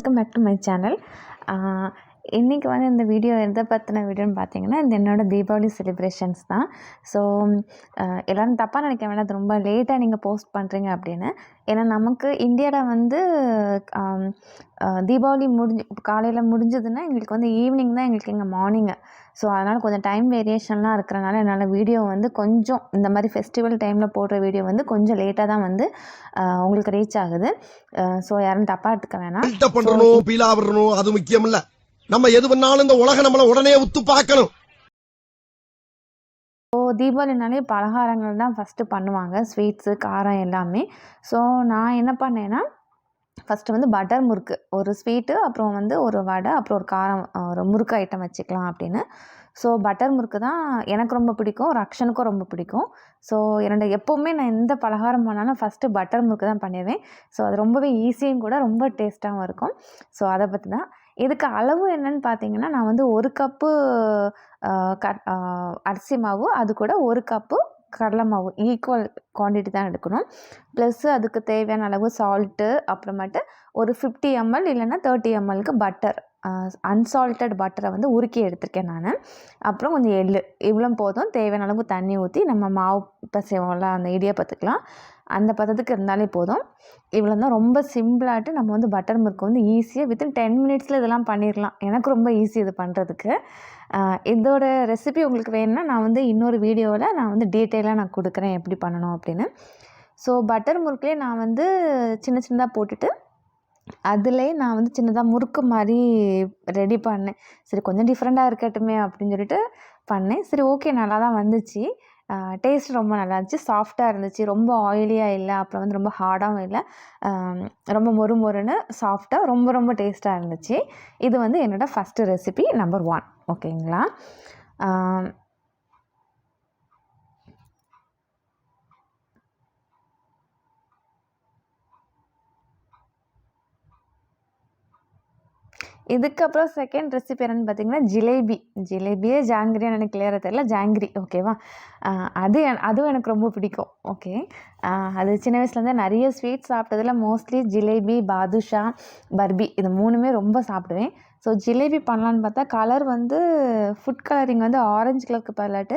Welcome back to my channel. இன்றைக்கி வந்து இந்த வீடியோ எதை பற்றின வீடியோன்னு பார்த்தீங்கன்னா, இது என்னோடய தீபாவளி செலிப்ரேஷன்ஸ் தான். ஸோ எல்லோரும் தப்பாக நினைக்க வேண்டாம், அது ரொம்ப லேட்டாக நீங்கள் போஸ்ட் பண்ணுறீங்க அப்படின்னு. ஏன்னா நமக்கு இந்தியாவில் வந்து தீபாவளி காலையில் முடிஞ்சதுன்னா எங்களுக்கு வந்து ஈவினிங் தான் எங்களுக்கு இங்கே மார்னிங்கு. ஸோ அதனால் கொஞ்சம் டைம் வேரியேஷன்லாம் இருக்கிறனால என்னால் வீடியோ வந்து கொஞ்சம் இந்த மாதிரி ஃபெஸ்டிவல் டைமில் போடுற வீடியோ வந்து கொஞ்சம் லேட்டாக தான் வந்து உங்களுக்கு ரீச் ஆகுது. ஸோ யாரும் தப்பாக எடுத்துக்க வேணாம். அது முக்கியம் இல்லை, நம்ம எது பண்ணாலும் இந்த உலக நம்மள உடனே உத்து பார்க்கணும். ஸோ தீபாவளினாலே பலகாரங்கள் தான் ஃபஸ்ட்டு பண்ணுவாங்க, ஸ்வீட்ஸு காரம் எல்லாமே. ஸோ நான் என்ன பண்ணேன்னா, ஃபஸ்ட்டு வந்து பட்டர் முறுக்கு ஒரு ஸ்வீட்டு, அப்புறம் வந்து ஒரு வடை, அப்புறம் ஒரு காரம் ஒரு முறுக்கு ஐட்டம் வச்சுக்கலாம் அப்படின்னு. ஸோ பட்டர் முறுக்கு தான் எனக்கு ரொம்ப பிடிக்கும், ரக்ஷனுக்கும் ரொம்ப பிடிக்கும். ஸோ எப்போவுமே நான் எந்த பலகாரம் பண்ணாலும் ஃபஸ்ட்டு பட்டர் முறுக்கு தான் பண்ணிடுவேன். ஸோ அது ரொம்பவே ஈஸியும் கூட, ரொம்ப டேஸ்ட்டாகவும் இருக்கும். ஸோ அதை பற்றி தான். இதுக்கு அளவு என்னன்னு பார்த்தீங்கன்னா, நான் வந்து 1 கப்பு அரிசி மாவு, அது கூட 1 கப்பு கடலை மாவு ஈக்குவல் குவான்டிட்டி தான் எடுக்கணும். ப்ளஸ்ஸு அதுக்கு தேவையான அளவு சால்ட்டு, அப்புறமேட்டு ஒரு 50 ml இல்லைன்னா 30 mlக்கு பட்டர், அன்சால்ட்டட் பட்டரை வந்து உருக்கி எடுத்திருக்கேன் நான். அப்புறம் கொஞ்சம் எள், இவ்வளோ போதும். தேவையான அளவு தண்ணி ஊற்றி நம்ம மாவு பிசைவோம்ல அந்த இடியாப்பத்துக்கலாம், அந்த பதத்துக்கு இருந்தாலே போதும். இவ்வளோ தான். ரொம்ப சிம்பிளாகிட்டு நம்ம வந்து பட்டர் முறுக்கு வந்து ஈஸியாக வித்தின் 10 minutesல இதெல்லாம் பண்ணிடலாம். எனக்கு ரொம்ப ஈஸி இது பண்ணுறதுக்கு. இதோட ரெசிபி உங்களுக்கு வேணும்னா நான் வந்து இன்னொரு வீடியோவில் நான் வந்து டீட்டெயிலாக நான் கொடுக்குறேன் எப்படி பண்ணணும் அப்படின்னு. ஸோ பட்டர் முறுக்குலேயே நான் வந்து சின்ன சின்னதாக போட்டுட்டு அதிலே நான் வந்து சின்னதாக முறுக்கு மாதிரி ரெடி பண்ணேன். சரி கொஞ்சம் டிஃப்ரெண்ட்டாக இருக்கட்டுமே அப்படின்னு சொல்லிட்டு பண்ணேன். சரி ஓகே, நல்லா தான் வந்துச்சு. டேஸ்ட் ரொம்ப நல்லா இருந்துச்சு, சாஃப்டாக இருந்துச்சு, ரொம்ப ஆயிலியாக இல்லை, அப்புறம் வந்து ரொம்ப ஹார்டாகவும் இல்லை, ரொம்ப மொறுன்னு சாஃப்டாக ரொம்ப ரொம்ப டேஸ்ட்டாக இருந்துச்சு. இது வந்து என்னோடய ஃபஸ்ட்டு ரெசிபி நம்பர் 1. ஓகேங்களா? இதுக்கப்புறம் செகண்ட் ரெசிபி என்னென்னு பார்த்தீங்கன்னா, ஜிலேபியே ஜாங்கிரியான்னு எனக்கு கிளியராக தெரியல, ஜாங்கிரி ஓகேவா? அதுவும் எனக்கு ரொம்ப பிடிக்கும். ஓகே, அது சின்ன வயசுலேருந்தே நிறைய ஸ்வீட் சாப்பிட்டதில் மோஸ்ட்லி ஜிலேபி, பாதுஷா, பர்பி இது 3மே ரொம்ப சாப்பிடுவேன். ஸோ ஜிலேபி பண்ணலான்னு பார்த்தா கலர் வந்து ஃபுட் கலரிங் வந்து ஆரஞ்சு கலருக்கு பதிலாட்டு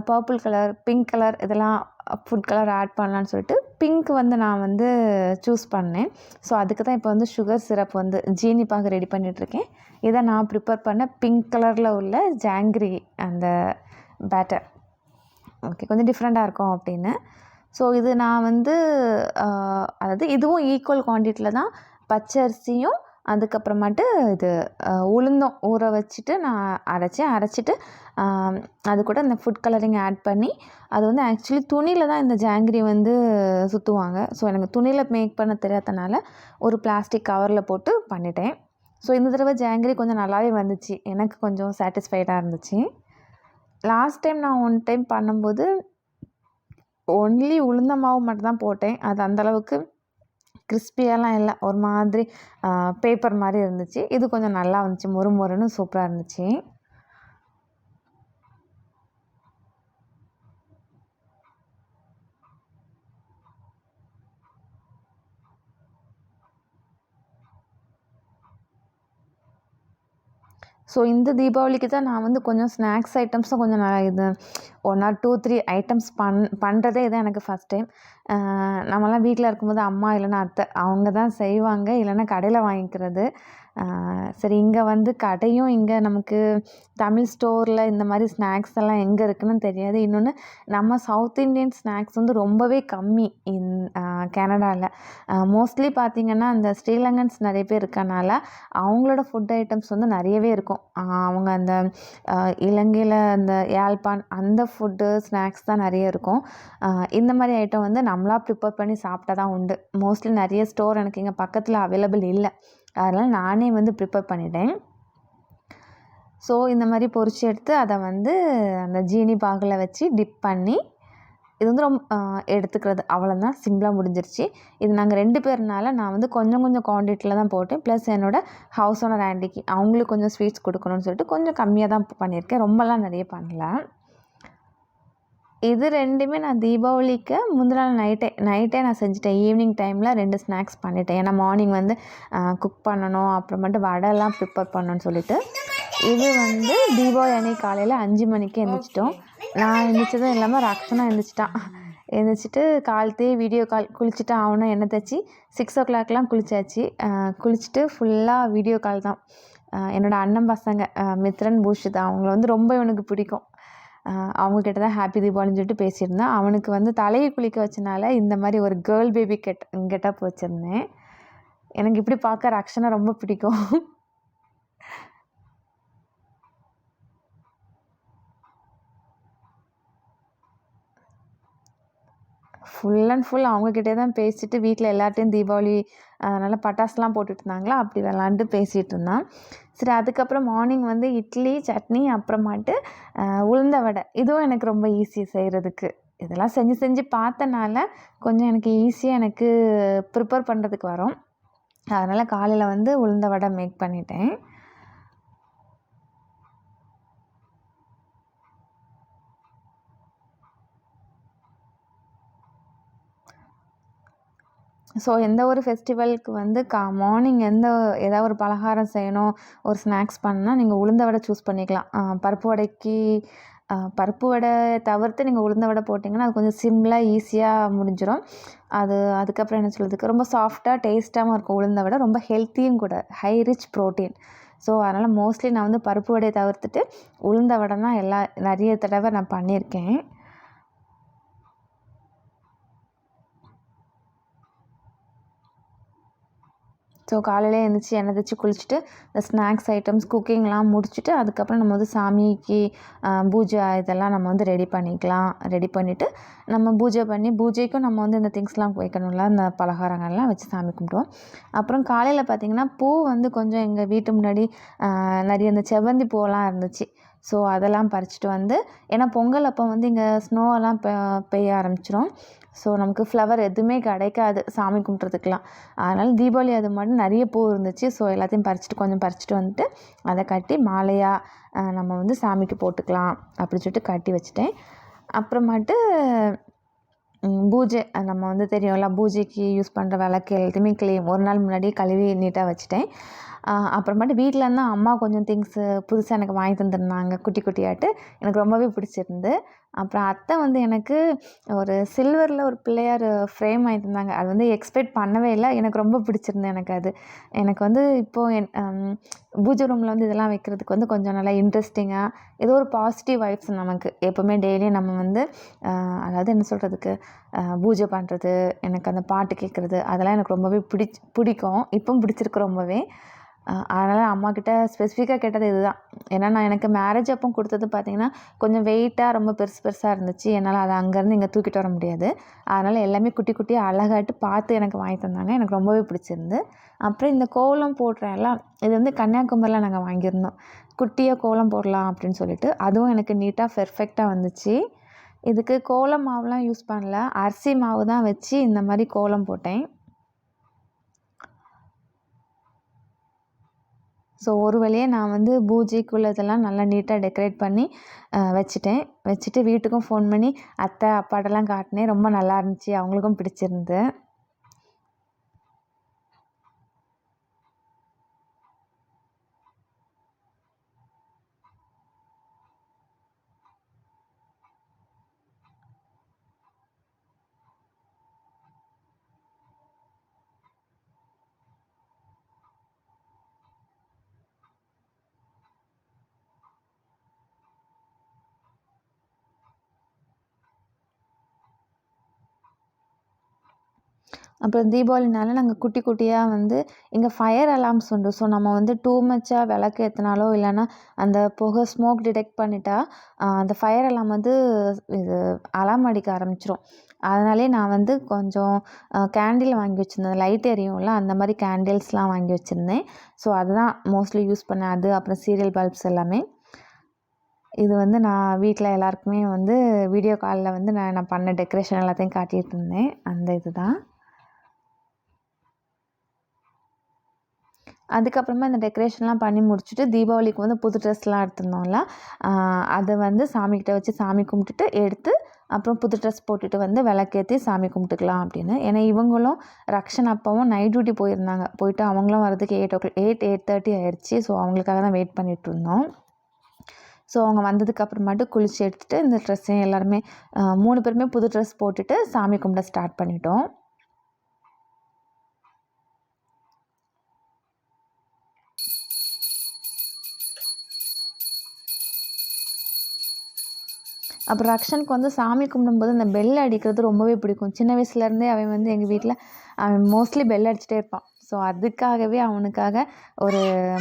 பர்பிள் கலர், பிங்க் கலர் இதெல்லாம் ஃபுட் கலர் ஆட் பண்ணலான்னு சொல்லிட்டு பிங்க் வந்து நான் வந்து சூஸ் பண்ணேன். ஸோ அதுக்கு தான் இப்போ வந்து சுகர் சிரப் வந்து ஜீனி பாகு ரெடி பண்ணிகிட்ருக்கேன். இதை நான் ப்ரிப்பேர் பண்ண பிங்க் கலரில் உள்ள ஜாங்கிரி அந்த பேட்டர். ஓகே, கொஞ்சம் டிஃப்ரெண்ட்டாக இருக்கும் அப்படின்னு. ஸோ இது நான் வந்து அதாவது இதுவும் ஈக்குவல் குவான்டிட்டியில் தான் பச்சரிசியும் அதுக்கப்புறமாட்டு இது உளுந்தும் ஊற வச்சுட்டு நான் அரைச்சிட்டு அது கூட இந்த ஃபுட் கலரிங் ஆட் பண்ணி, அது வந்து ஆக்சுவலி துணியில் தான் இந்த ஜாங்கிரி வந்து சுற்றுவாங்க. ஸோ எனக்கு துணியில் மேக் பண்ண தெரியாதனால ஒரு பிளாஸ்டிக் கவரில் போட்டு பண்ணிட்டேன். ஸோ இந்த தடவை ஜாங்கிரி கொஞ்சம் நல்லாவே வந்துச்சு, எனக்கு கொஞ்சம் சாட்டிஸ்ஃபைடாக இருந்துச்சு. லாஸ்ட் டைம் நான் 1 டைம் பண்ணும்போது ஒன்லி உளுந்த மாவு மட்டும் தான் போட்டேன். அது அந்தளவுக்கு கிறிஸ்பியாலாம் இல்லை, ஒரு மாதிரி பேப்பர் மாதிரி இருந்துச்சு. இது கொஞ்சம் நல்லா வந்துச்சு, மொறுன்னு சூப்பராக இருந்துச்சு. ஸோ இந்த தீபாவளிக்கு தான் நான் வந்து கொஞ்சம் ஸ்நாக்ஸ் ஐட்டம்ஸும் கொஞ்சம் இது 1 or 2, 3 ஐட்டம்ஸ் பண்ணுறதே இதான் எனக்கு ஃபஸ்ட் டைம். நம்மலாம் வீட்டில் இருக்கும்போது அம்மா இல்லைன்னா அத்தை அவங்க தான் செய்வாங்க, இல்லைன்னா கடையில் வாங்கிக்கிறது. சரி இங்கே வந்து கடையும் இங்கே நமக்கு தமிழ் ஸ்டோரில் இந்த மாதிரி ஸ்நாக்ஸ் எல்லாம் எங்கே இருக்குதுன்னு தெரியாது. இன்னொன்று நம்ம சவுத் இண்டியன் ஸ்நாக்ஸ் வந்து ரொம்பவே கம்மி கனடாவில். மோஸ்ட்லி பார்த்திங்கன்னா அந்த ஸ்ரீலங்கன்ஸ் நிறைய பேர் இருக்கனால அவங்களோட ஃபுட் ஐட்டம்ஸ் வந்து நிறையவே இருக்கும். அவங்க அந்த இலங்கையில் அந்த யாழ்ப்பாண் அந்த ஃபுட்டு ஸ்நாக்ஸ் தான் நிறைய இருக்கும். இந்த மாதிரி ஐட்டம் வந்து நம்மளாக ப்ரிப்பேர் பண்ணி சாப்பிட்டா தான் உண்டு. மோஸ்ட்லி நிறைய ஸ்டோர் எனக்கு இங்கே பக்கத்தில் அவைலபிள் இல்லை, அதனால் நானே வந்து ப்ரிப்பேர் பண்ணிட்டேன். ஸோ இந்த மாதிரி பொரிச்சு எடுத்து அதை வந்து அந்த ஜீனி பாகில் வச்சு டிப் பண்ணி இது வந்து ரொம்ப எடுத்துக்கிறது, அவ்வளோதான், சிம்பிளாக முடிஞ்சிருச்சு. இது நாங்கள் 2 பேர்னால நான் வந்து கொஞ்சம் குவான்டிட்டியில் தான் போட்டேன். ப்ளஸ் என்னோடய ஹவுஸ் ஓனர் ஆண்டிக்கு அவங்களுக்கு கொஞ்சம் ஸ்வீட்ஸ் கொடுக்கணும்னு சொல்லிட்டு கொஞ்சம் கம்மியாக தான் பண்ணியிருக்கேன், ரொம்பலாம் நிறைய பண்ணல. இது 2மே நான் தீபாவளிக்கு முந்தின நாள் நைட்டே நான் செஞ்சுட்டேன். ஈவினிங் டைமில் 2 ஸ்நாக்ஸ் பண்ணிட்டேன். ஏன்னா மார்னிங் வந்து குக் பண்ணணும், அப்புறமேட்டு வடைலாம் ப்ரிப்பேர் பண்ணணும்னு சொல்லிட்டு. இது வந்து தீபாவளி அன்னைக்கு காலையில் 5 மணிக்கு எழுந்திரிச்சிட்டோம். நான் எழுந்திரிச்சதும் இல்லாமல் ரக்ஷனா எழுந்திரிச்சிட்டான். எழுந்திரிச்சிட்டு காலத்தையே வீடியோ கால் குளிச்சுட்டு ஆகணும், எண்ணெய் தேய்ச்சி 6 o'clockலாம் குளிச்சாச்சு. குளிச்சுட்டு ஃபுல்லாக வீடியோ கால் தான். என்னோடய அண்ணன் பசங்க மித்ரன், பூஷிதா அவங்கள வந்து ரொம்ப இவனுக்கு பிடிக்கும். அவங்கக்கிட்ட தான் ஹாப்பி தீபாவளின்னு சொல்லிட்டு பேசியிருந்தேன். அவனுக்கு வந்து தலையை குளிக்க வச்சனால இந்த மாதிரி ஒரு கேர்ள் பேபி கெட்டப் வச்சுருந்தேன். எனக்கு இப்படி பார்க்க ரக்ஷனா ரொம்ப பிடிக்கும். ஃபுல் அண்ட் ஃபுல் அவங்கக்கிட்டே தான் பேசிட்டு வீட்டில் எல்லார்ட்டையும் தீபாவளி நல்லா பட்டாசுலாம் போட்டுட்டு இருந்தாங்களா, அப்படி விளாண்டு பேசிகிட்டு இருந்தான். சரி, அதுக்கப்புறம் மார்னிங் வந்து இட்லி, சட்னி, அப்புறமாட்டு உளுந்த வடை. இதுவும் எனக்கு ரொம்ப ஈஸி செய்கிறதுக்கு. இதெல்லாம் செஞ்சு பார்த்தனால கொஞ்சம் எனக்கு ஈஸியாக எனக்கு ப்ரிப்பேர் பண்ணுறதுக்கு வரும். அதனால் காலையில் வந்து உளுந்த வடை மேக் பண்ணிட்டேன். ஸோ எந்த ஒரு ஃபெஸ்டிவலுக்கு வந்து மார்னிங் ஏதாவது ஒரு பலகாரம் செய்யணும், ஒரு ஸ்நாக்ஸ் பண்ணால் நீங்கள் உளுந்த வடை சூஸ் பண்ணிக்கலாம். பருப்பு வடை தவிர்த்து நீங்கள் உளுந்த வடை போட்டிங்கன்னா அது கொஞ்சம் சிம்பிளாக ஈஸியாக முடிஞ்சிடும். அதுக்கப்புறம் என்ன சொல்கிறதுக்கு, ரொம்ப சாஃப்டாக டேஸ்ட்டாகவும் இருக்கும் உளுந்த வடை. ரொம்ப ஹெல்த்தியும் கூட, ஹை ரிச் ப்ரோட்டீன். ஸோ அதனால் மோஸ்ட்லி நான் வந்து பருப்பு வடையை தவிர்த்துட்டு உளுந்த வடை தான் நிறைய தடவை நான் பண்ணியிருக்கேன். ஸோ காலையிலே எழுந்திரிச்சி எண்ணெய் தேய்ச்சி குளிச்சுட்டு இந்த ஸ்நாக்ஸ் ஐட்டம்ஸ் குக்கிங்லாம் முடிச்சுட்டு அதுக்கப்புறம் நம்ம வந்து சாமிக்கு பூஜை இதெல்லாம் நம்ம வந்து ரெடி பண்ணிக்கலாம். ரெடி பண்ணிவிட்டு நம்ம பூஜை பண்ணி பூஜைக்கும் நம்ம வந்து இந்த திங்ஸ்லாம் வைக்கணும்ல, இந்த பலகாரங்கள்லாம் வச்சு சாமி கும்பிடுவோம். அப்புறம் காலையில் பார்த்திங்கன்னா பூ வந்து கொஞ்சம் எங்கள் வீட்டு முன்னாடி நிறைய இந்த செவ்வந்தி பூவெல்லாம் இருந்துச்சு. ஸோ அதெல்லாம் பறிச்சுட்டு வந்து, ஏன்னா பொங்கல் அப்போ வந்து இங்கே ஸ்னோவெல்லாம் பெய்ய ஆரம்பிச்சிடும். ஸோ நமக்கு ஃப்ளவர் எதுவுமே கிடைக்காது சாமி கும்பிட்றதுக்கெலாம். அதனால் தீபாவளி அது மாதிரி நிறைய பூ இருந்துச்சு. ஸோ எல்லாத்தையும் கொஞ்சம் பறிச்சுட்டு வந்துட்டு அதை கட்டி மாலையாக நம்ம வந்து சாமிக்கு போட்டுக்கலாம் அப்படி சொல்லிட்டு கட்டி வச்சுட்டேன். அப்புறமாட்டு பூஜை நம்ம வந்து தெரியும்ல, பூஜைக்கு யூஸ் பண்ணுற விளக்கு எல்லாத்தையுமே ஒரு நாள் முன்னாடி கழுவி நீட்டாக வச்சுட்டேன். அப்புறமேட்டு வீட்டில் இருந்தால் அம்மா கொஞ்சம் திங்ஸு புதுசாக எனக்கு வாங்கி தந்துருந்தாங்க, குட்டி குட்டியாட்டு. எனக்கு ரொம்பவே பிடிச்சிருந்து. அப்புறம் அத்தை வந்து எனக்கு ஒரு சில்வரில் ஒரு பிள்ளையார் ஃப்ரேம் வாங்கி தந்தாங்க. அது வந்து எக்ஸ்பெக்ட் பண்ணவே இல்லை. எனக்கு ரொம்ப பிடிச்சிருந்து எனக்கு அது. எனக்கு வந்து இப்போது பூஜை ரூமில் வந்து இதெல்லாம் வைக்கிறதுக்கு வந்து கொஞ்சம் நல்லா இன்ட்ரெஸ்டிங்காக, ஏதோ ஒரு பாசிட்டிவ் வைப்ஸ் நமக்கு எப்போவுமே டெய்லியும் நம்ம வந்து அதாவது என்ன சொல்கிறதுக்கு, பூஜை பண்ணுறது, எனக்கு அந்த பாட்டு கேட்குறது அதெல்லாம் எனக்கு ரொம்பவே பிடிக்கும். இப்போவும் பிடிச்சிருக்கு ரொம்பவே. அதனால் அம்மாக்கிட்ட ஸ்பெசிஃபிக்காக கேட்டது இதுதான். ஏன்னா நான் எனக்கு மேரேஜ் அப்போ கொடுத்தது பார்த்திங்கன்னா கொஞ்சம் வெயிட்டாக ரொம்ப பெருசாக இருந்துச்சு. என்னால் அதை அங்கேருந்து இங்கே தூக்கிட்டு வர முடியாது. அதனால் எல்லாமே குட்டி குட்டியாக அழகாட்டு பார்த்து எனக்கு வாங்கி தந்தாங்க. எனக்கு ரொம்பவே பிடிச்சிருந்து. அப்புறம் இந்த கோலம் போடுறேன்ல, இது வந்து கன்னியாகுமரியில் நாங்கள் வாங்கியிருந்தோம். குட்டியாக கோலம் போடலாம் அப்படின்னு சொல்லிட்டு. அதுவும் எனக்கு நீட்டாக பெர்ஃபெக்டாக வந்துச்சு. இதுக்கு கோலம் மாவுலாம் யூஸ் பண்ணல, அரிசி மாவு தான் வச்சு இந்த மாதிரி கோலம் போட்டேன். ஸோ ஒரு வழியே நான் வந்து பூஜைக்குள்ளதெல்லாம் நல்லா நீட்டாக டெக்கரேட் பண்ணி வச்சுட்டு வீட்டுக்கும் ஃபோன் பண்ணி அத்தை அப்பாட்டெல்லாம் காட்டினேன். ரொம்ப நல்லா இருந்துச்சு, அவங்களுக்கும் பிடிச்சிருந்து. அப்புறம் தீபாவளினால நாங்கள் குட்டி குட்டியாக வந்து இங்கே ஃபயர் அலார்ம்ஸ் உண்டு. ஸோ நம்ம வந்து டூ மச்சாக விளக்கு ஏற்றினாலோ இல்லைன்னா அந்த புகை ஸ்மோக் டிடெக்ட் பண்ணிட்டா அந்த ஃபயர் அலார்ம் வந்து இது அலார்ம் அடிக்க ஆரம்பிச்சிடும். அதனாலே நான் வந்து கொஞ்சம் கேண்டில் வாங்கி வச்சுருந்தேன். லைட் எரியும்ல, அந்த மாதிரி கேண்டில்ஸ்லாம் வாங்கி வச்சுருந்தேன். ஸோ அதுதான் மோஸ்ட்லி யூஸ் பண்ணேன். அது அப்புறம் சீரியல் பல்ப்ஸ் எல்லாமே. இது வந்து நான் வீட்டில் எல்லாருக்குமே வந்து வீடியோ காலில் வந்து நான் பண்ண டெக்கரேஷன் எல்லாத்தையும் காட்டிகிட்டு இருந்தேன். அந்த இது தான். அதுக்கப்புறமா இந்த டெக்கரேஷன்லாம் பண்ணி முடிச்சுட்டு தீபாவளிக்கு வந்து புது ட்ரெஸ்லாம் எடுத்திருந்தோம்ல, அதை வந்து சாமிக்கிட்ட வச்சு சாமி கும்பிட்டுட்டு எடுத்து அப்புறம் புது ட்ரெஸ் போட்டுட்டு வந்து விளக்கேற்றி சாமி கும்பிட்டுக்கலாம் அப்படின்னு. ஏன்னா இவங்களும் ரக்ஷன் அப்பாவும் நைட் டியூட்டி போயிருந்தாங்க. போயிட்டு அவங்களும் வரதுக்கு 8:30 ஆயிடுச்சு. ஸோ அவங்களுக்காக தான் வெயிட் பண்ணிகிட்டு இருந்தோம். ஸோ அவங்க வந்ததுக்கு அப்புறமாட்டு குளிச்சு எடுத்துகிட்டு இந்த ட்ரெஸ்ஸையும் எல்லாருமே 3 பேருமே புது ட்ரெஸ் போட்டுட்டு சாமி கும்பிட ஸ்டார்ட் பண்ணிட்டோம். அப்புறம் ரக்ஷனுக்கு வந்து சாமி கும்பிடும்போது அந்த பெல் அடிக்கிறது ரொம்பவே பிடிக்கும். சின்ன வயசுலேருந்தே அவன் வந்து எங்கள் வீட்டில் அவன் மோஸ்ட்லி பெல் அடிச்சுட்டே இருப்பான். ஸோ அதுக்காகவே அவனுக்காக ஒரு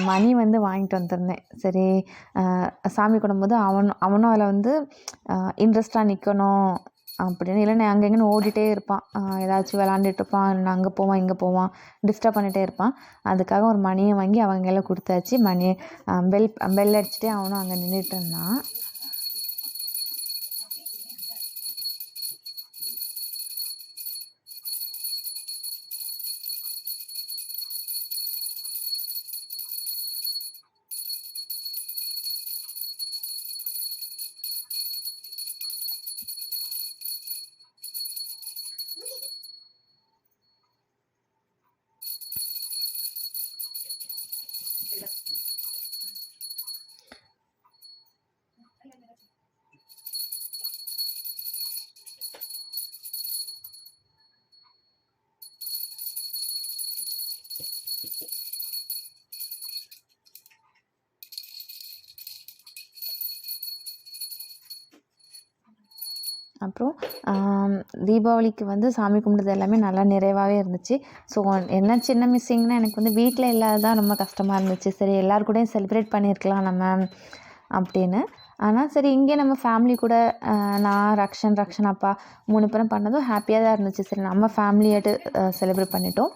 மணி வந்து வாங்கிட்டு வந்திருந்தேன். சரி, சாமி கும்பிடும்போது அவனும் அதில் வந்து இன்ட்ரெஸ்ட்டாக நிற்கணும் அப்படின்னு. இல்லைன்னா அங்கே இங்கேன்னு ஓடிட்டே இருப்பான், ஏதாச்சும் விளாண்டுட்டு இருப்பான், இல்லை அங்கே போவான் இங்கே போவான், டிஸ்டர்ப் பண்ணிகிட்டே இருப்பான். அதுக்காக ஒரு மணியை வாங்கி அவங்க எல்லாம் கொடுத்தாச்சு. மணி பெல் அடிச்சுட்டே அவனும் அங்கே நின்றுட்டு இருந்தான். அப்புறம் தீபாவளிக்கு வந்து சாமி கும்பிட்டது எல்லாமே நல்லா நிறைவாகவே இருந்துச்சு. ஸோ என்ன சின்ன மிஸ்ஸிங்னால் எனக்கு வந்து வீட்டில் இல்லாததான் ரொம்ப கஷ்டமாக இருந்துச்சு. சரி, எல்லார் கூடயும் செலிப்ரேட் பண்ணியிருக்கலாம் நம்ம அப்படின்னு. ஆனால் சரி, இங்கே நம்ம ஃபேமிலி கூட நான் ரக்ஷன் அப்பா 3 பேரும் பண்ணதும் ஹாப்பியாக தான் இருந்துச்சு. சரி, நம்ம ஃபேமிலியாட்டு செலிப்ரேட் பண்ணிட்டோம்.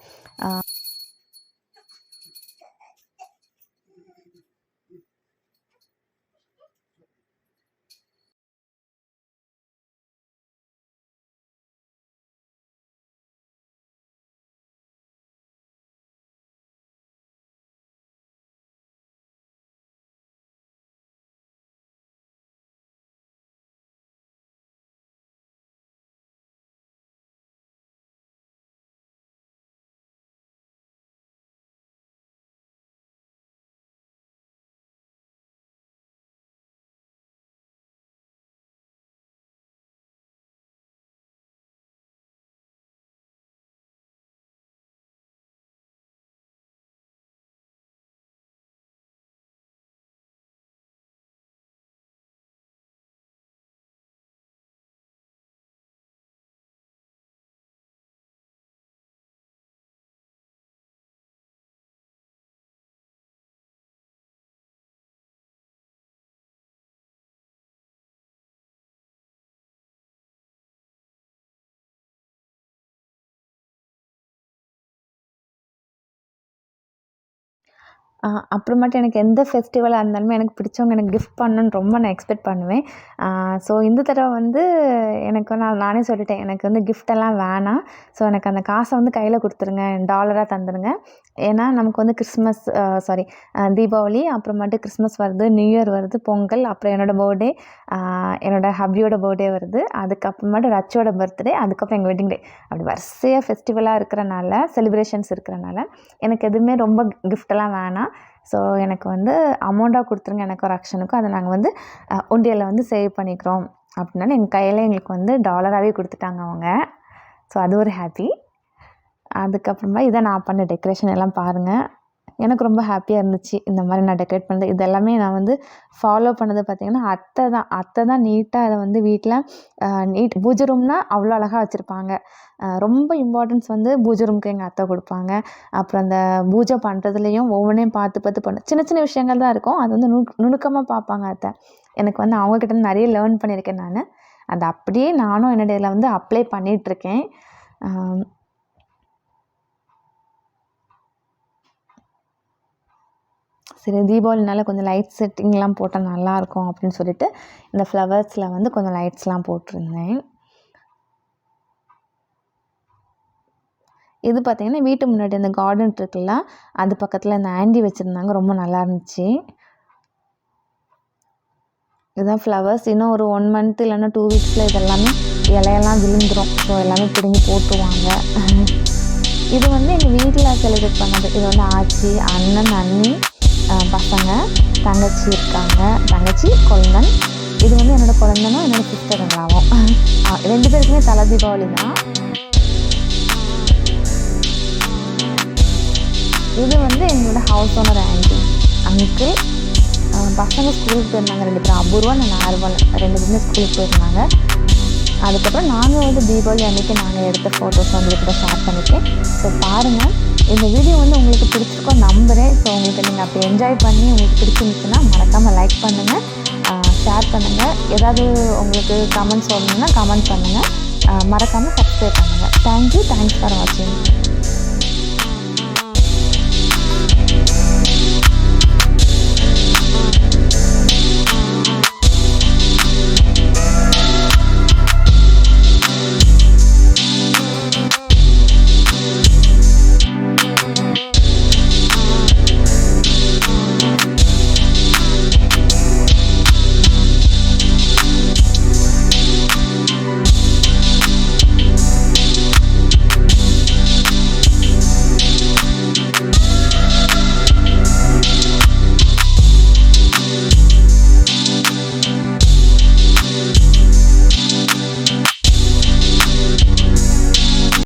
அப்புறமேட்டு எனக்கு எந்த ஃபெஸ்டிவலாக இருந்தாலுமே எனக்கு பிடிச்சவங்க எனக்கு கிஃப்ட் பண்ணணுன்னு ரொம்ப நான் எக்ஸ்பெக்ட் பண்ணுவேன். ஸோ இந்த தடவை வந்து எனக்கு நானே சொல்லிட்டேன், எனக்கு வந்து கிஃப்டெல்லாம் வேணாம். ஸோ எனக்கு அந்த காசை வந்து கையில் கொடுத்துருங்க, டாலராக தந்துடுங்க. ஏன்னா நமக்கு வந்து கிறிஸ்மஸ் தீபாவளி, அப்புறமேட்டு கிறிஸ்மஸ் வருது, நியூ இயர் வருது, பொங்கல், அப்புறம் என்னோடய பர்த்டே, என்னோடய ஹப்பியோட பர்த்டே வருது, அதுக்கப்புறமேட்டு ரச்சோட பர்த்டே, அதுக்கப்புறம் எங்கள் வெட்டிங் டே. அப்படி வரிசையாக ஃபெஸ்டிவலாக இருக்கிறனால, செலிப்ரேஷன்ஸ் இருக்கிறனால எனக்கு எதுவுமே ரொம்ப கிஃப்டெல்லாம் வேணாம். ஸோ எனக்கு வந்து அமௌண்ட்டாக கொடுத்துருங்க, எனக்கும் ரக்ஷனுக்கும். அதை நாங்கள் வந்து உண்டியலில் வந்து சேவ் பண்ணிக்கிறோம் அப்படின்னாலும் எங்கள் கையில் எங்களுக்கு வந்து டாலராகவே கொடுத்துட்டாங்க அவங்க. ஸோ அது ஒரு ஹாப்பி. அதுக்கப்புறமா இதை நான் பண்ண டெக்கரேஷன் எல்லாம் பாருங்கள். எனக்கு ரொம்ப ஹாப்பியாக இருந்துச்சு இந்த மாதிரி நான் டெக்கரேட் பண்ணது. இது எல்லாமே நான் வந்து ஃபாலோ பண்ணது பார்த்திங்கன்னா அத்தை தான் நீட்டாக அதை வந்து வீட்டில் பூஜை ரூம்னால் அவ்வளோ அழகாக வச்சுருப்பாங்க. ரொம்ப இம்பார்ட்டன்ஸ் வந்து பூஜை ரூமுக்கு எங்கள் அத்தை கொடுப்பாங்க. அப்புறம் அந்த பூஜை பண்ணுறதுலையும் ஒவ்வொன்றையும் பார்த்து பண்ண சின்ன சின்ன விஷயங்கள் தான் இருக்கும், அது வந்து நுணுக்கமாக பார்ப்பாங்க அத்தை. எனக்கு வந்து அவங்கக்கிட்ட நிறைய லேர்ன் பண்ணியிருக்கேன் நான். அதை அப்படியே நானும் என்னோட இதில் வந்து அப்ளை பண்ணிகிட்ருக்கேன். சரி, தீபாவளினால கொஞ்சம் லைட் செட்டிங்லாம் போட்டால் நல்லாயிருக்கும் அப்படின்னு சொல்லிட்டு இந்த ஃப்ளவர்ஸில் வந்து கொஞ்சம் லைட்ஸ்லாம் போட்டிருந்தேன். இது பார்த்திங்கன்னா வீட்டு முன்னாடி அந்த கார்டன் இருக்குல்ல, அது பக்கத்தில் இந்த ஆண்டி வச்சுருந்தாங்க, ரொம்ப நல்லா இருந்துச்சு. இதுதான் ஃப்ளவர்ஸ். இன்னும் ஒரு 1 மந்த் இல்லைன்னா 2 வீக்ஸில் இதெல்லாமே இலையெல்லாம் விழுந்துடும். ஸோ எல்லாமே பிடுங்கி போட்டுருவாங்க. இது வந்து எங்கள் வீட்டில் செலிப்ரேட் பண்ணது. இது வந்து ஆச்சி, அண்ணன், அண்ணி, பசங்க, தங்கச்சி இருக்காங்க, தங்கச்சி, கொழுந்தன். இது வந்து என்னோடய குழந்தனும் என்னோடய சிஸ்டர் எல்லாவும் 2 பேருக்குமே தலை தீபாவளி தான். இது வந்து எங்களோட ஹவுஸ் ஓனர் ஆண்டி, அங்கிள். பசங்க ஸ்கூலுக்கு போயிருந்தாங்க 2 பேரும், அபூர்வா நான் ஆர்வல் 2 பேருமே ஸ்கூலுக்கு போயிருந்தாங்க. அதுக்கப்புறம் நாங்கள் வந்து தீபாவளி அன்றைக்கி நாங்கள் எடுத்த ஃபோட்டோஸ் உங்களுக்கு கூட ஷேர் பண்ணியிருக்கேன். ஸோ பாருங்கள், இந்த வீடியோ வந்து உங்களுக்கு பிடிச்சிருக்கோம் நம்புகிறேன். ஸோ உங்களுக்கு நீங்கள் அப்படி என்ஜாய் பண்ணி உங்களுக்கு பிடிச்சிருந்துச்சுன்னா மறக்காமல் லைக் பண்ணுங்கள், ஷேர் பண்ணுங்கள். ஏதாவது உங்களுக்கு கமெண்ட்ஸ் சொல்லணுன்னா கமெண்ட் பண்ணுங்கள். மறக்காமல் சப்ஸ்கிரைப் பண்ணுங்கள். தேங்க்யூ, தேங்க்ஸ் ஃபார் வாட்சிங்.